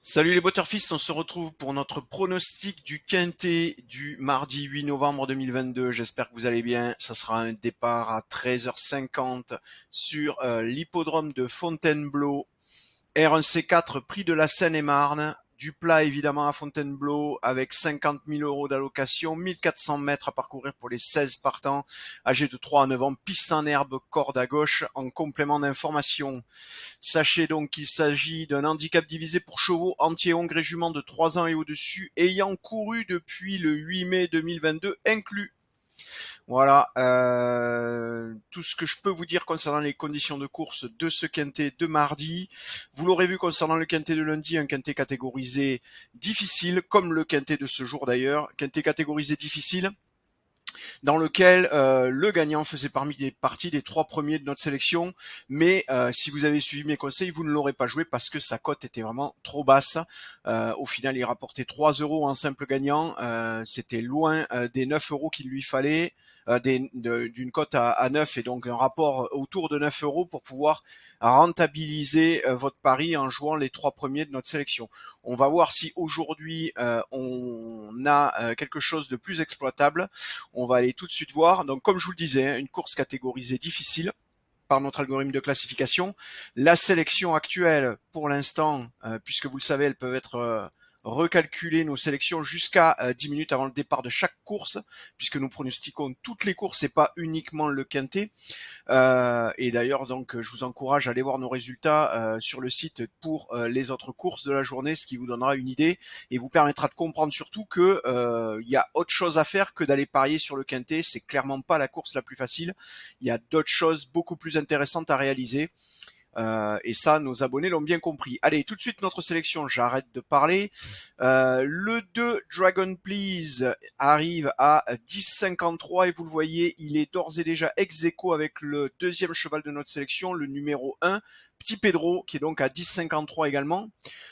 Salut les Butterfist, on se retrouve pour notre pronostic du Quintet du mardi 8 novembre 2022. J'espère que vous allez bien. Ça sera un départ à 13h50 sur l'hippodrome de Fontainebleau. R1C4 prix de la Seine-et-Marne, du plat évidemment à Fontainebleau avec 50 000 euros d'allocation, 1400 mètres à parcourir pour les 16 partants, âgés de 3 à 9 ans, piste en herbe, corde à gauche, en complément d'information. Sachez donc qu'il s'agit d'un handicap divisé pour chevaux entiers hongres et juments de 3 ans et au-dessus, ayant couru depuis le 8 mai 2022 inclus. Voilà, tout ce que je peux vous dire concernant les conditions de course de ce quintet de mardi. Vous l'aurez vu concernant le quintet de lundi, un quintet catégorisé difficile, comme le quintet de ce jour d'ailleurs. Quintet catégorisé difficile, dans lequel le gagnant faisait partie des 3 premiers de notre sélection. Mais si vous avez suivi mes conseils, vous ne l'aurez pas joué parce que sa cote était vraiment trop basse. Au final, il rapportait 3 euros en simple gagnant. C'était loin des 9 euros qu'il lui fallait. D'une cote à 9 et donc un rapport autour de 9 euros pour pouvoir rentabiliser votre pari en jouant les 3 premiers de notre sélection. On va voir si aujourd'hui on a quelque chose de plus exploitable. On va aller tout de suite voir. Donc comme je vous le disais, une course catégorisée difficile par notre algorithme de classification. La sélection actuelle, pour l'instant, puisque vous le savez, elles peuvent être recalculer nos sélections jusqu'à 10 minutes avant le départ de chaque course, puisque nous pronostiquons toutes les courses et pas uniquement le quintet. Et d'ailleurs, donc, je vous encourage à aller voir nos résultats sur le site pour les autres courses de la journée, ce qui vous donnera une idée et vous permettra de comprendre surtout que il y a autre chose à faire que d'aller parier sur le quintet. C'est clairement pas la course la plus facile. Il y a d'autres choses beaucoup plus intéressantes à réaliser. Et ça, nos abonnés l'ont bien compris. Allez, tout de suite notre sélection, j'arrête de parler. Le 2 Dragon Please arrive à 10,53 et vous le voyez, il est d'ores et déjà ex aequo avec le deuxième cheval de notre sélection, le numéro 1, Petit Pedro, qui est donc à 10,53 également.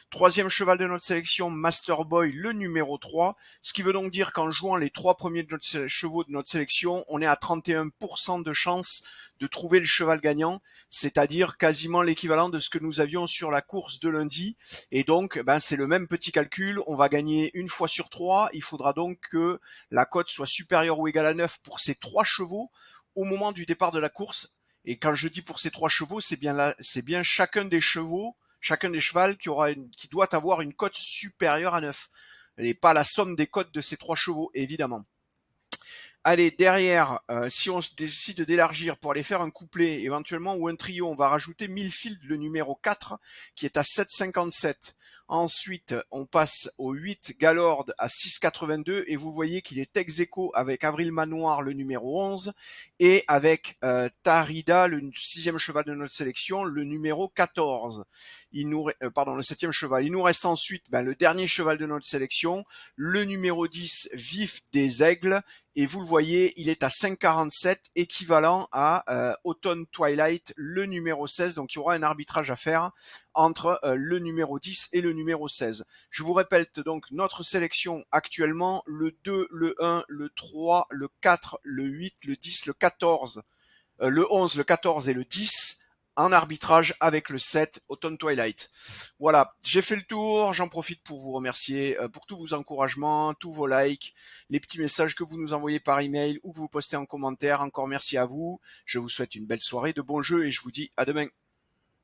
Troisième cheval de notre sélection, Master Boy, le numéro 3, ce qui veut donc dire qu'en jouant les 3 premiers de chevaux de notre sélection, on est à 31% de chance de trouver le cheval gagnant, c'est-à-dire quasiment l'équivalent de ce que nous avions sur la course de lundi. Et donc, c'est le même petit calcul. On va gagner une fois sur 3. Il faudra donc que la cote soit supérieure ou égale à 9 pour ces 3 chevaux au moment du départ de la course. Et quand je dis pour ces 3 chevaux, c'est bien chacun des chevaux, chacun des chevals qui doit avoir une cote supérieure à 9. Et pas la somme des cotes de ces 3 chevaux, évidemment. Allez, derrière, si on décide d'élargir pour aller faire un couplet éventuellement ou un trio, on va rajouter Millfield, le numéro 4, qui est à 7,57. Ensuite, on passe au 8 Galord à 6,82 et vous voyez qu'il est ex aequo avec Avril Manoir, le numéro 11, et avec Tarida, le 6e cheval de notre sélection, le numéro 14. Le 7e cheval. Il nous reste ensuite le dernier cheval de notre sélection, le numéro 10, Vif des Aigles, et vous le voyez, il est à 5,47, équivalent à Autumn Twilight, le numéro 16. Donc il y aura un arbitrage à faire entre le numéro 10 et le numéro 16. Je vous répète donc notre sélection actuellement, le 2, le 1, le 3, le 4, le 8, le 10, le 14, le 11, le 14 et le 10 en arbitrage avec le 7 Autumn Twilight. Voilà, j'ai fait le tour, j'en profite pour vous remercier pour tous vos encouragements, tous vos likes, les petits messages que vous nous envoyez par email ou que vous postez en commentaire. Encore merci à vous, je vous souhaite une belle soirée, de bons jeux et je vous dis à demain.